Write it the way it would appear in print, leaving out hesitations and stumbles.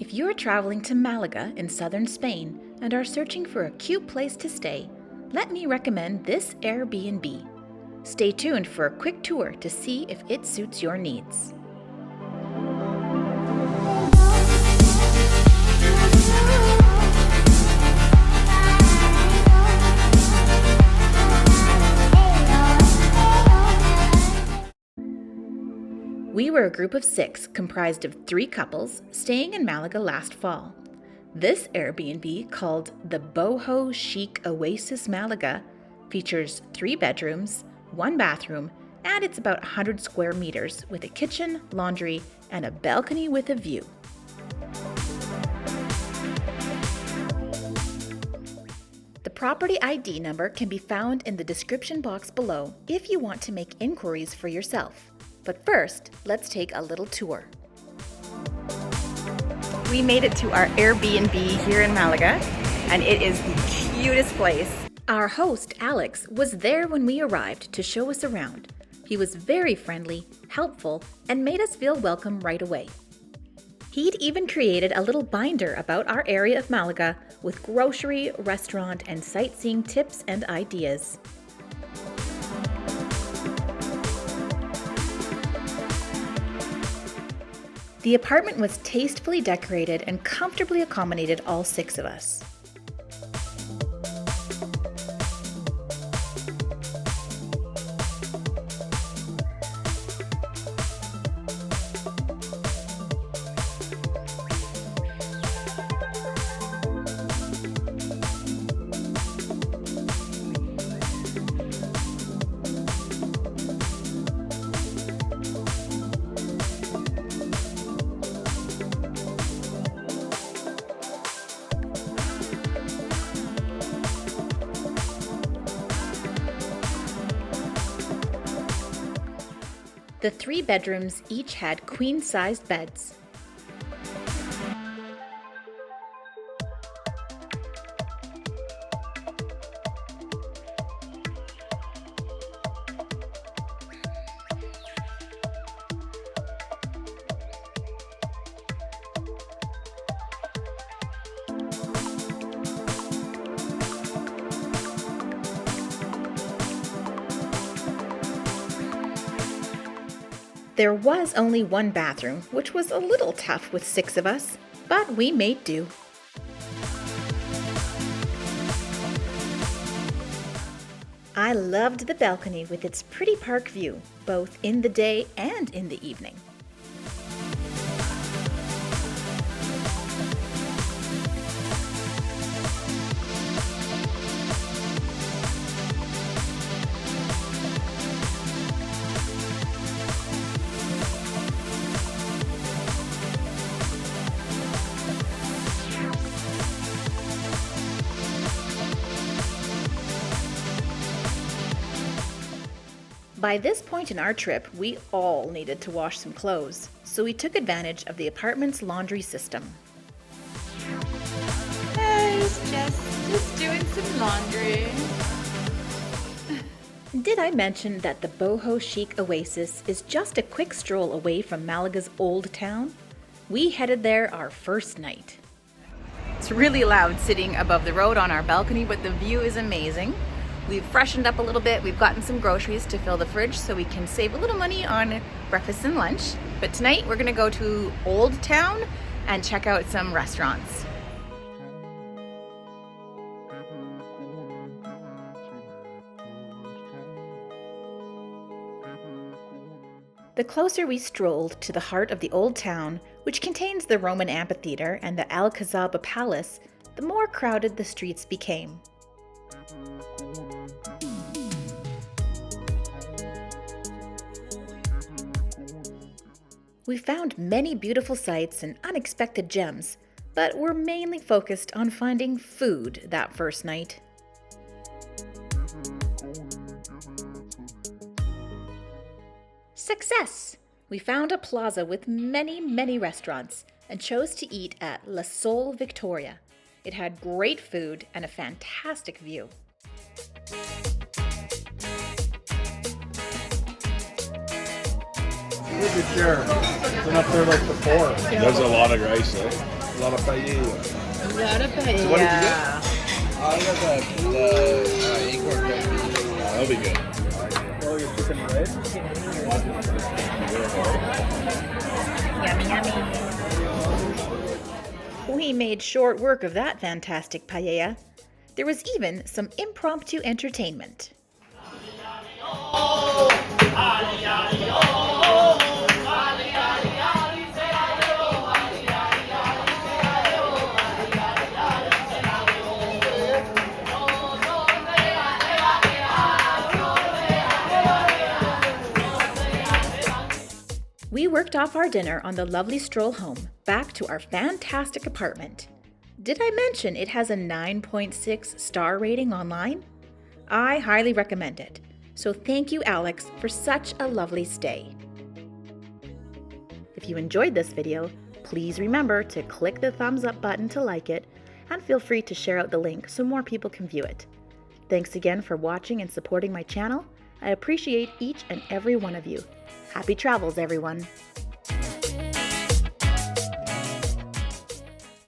If you're traveling to Malaga in southern Spain and are searching for a cute place to stay, let me recommend this AirBnB. Stay tuned for a quick tour to see if it suits your needs. We were a group of 6 comprised of 3 couples staying in Malaga last fall. This Airbnb, called the Boho-Chic Oasis Malaga, features 3 bedrooms, 1 bathroom, and it's about 100 square meters with a kitchen, laundry, and a balcony with a view. The property ID number can be found in the description box below if you want to make inquiries for yourself. But first, let's take a little tour. We made it to our Airbnb here in Malaga, and it is the cutest place. Our host, Alex, was there when we arrived to show us around. He was very friendly, helpful, and made us feel welcome right away. He'd even created a little binder about our area of Malaga with grocery, restaurant, and sightseeing tips and ideas. The apartment was tastefully decorated and comfortably accommodated all 6 of us. The 3 bedrooms each had queen-sized beds. There was only 1 bathroom, which was a little tough with 6 of us, but we made do. I loved the balcony with its pretty park view, both in the day and in the evening. By this point in our trip, we all needed to wash some clothes, so we took advantage of the apartment's laundry system. Just doing some laundry. Did I mention that the Boho-Chic Oasis is just a quick stroll away from Malaga's old town? We headed there our first night. It's really loud sitting above the road on our balcony, but the view is amazing. We've freshened up a little bit. We've gotten some groceries to fill the fridge so we can save a little money on breakfast and lunch. But tonight we're gonna go to Old Town and check out some restaurants. The closer we strolled to the heart of the Old Town, which contains the Roman Amphitheatre and the Alcazaba Palace, the more crowded the streets became. We found many beautiful sights and unexpected gems, but we're mainly focused on finding food that first night. Success! We found a plaza with many restaurants and chose to eat at La Sol Victoria. It had great food and a fantastic view. Food What's your share? Been up there like before. There's a lot of rice there. A lot of paella. A lot of paella. What did you get? I got the acorn bread. That'll be good. Oh, your chicken red? Yummy, yummy. We made short work of that fantastic paella. There was even some impromptu entertainment. We worked off our dinner on the lovely stroll home, back to our fantastic apartment. Did I mention it has a 9.6 star rating online? I highly recommend it. So thank you, Alex, for such a lovely stay. If you enjoyed this video, please remember to click the thumbs up button to like it, and feel free to share out the link so more people can view it. Thanks again for watching and supporting my channel. I appreciate each and every one of you. Happy travels, everyone.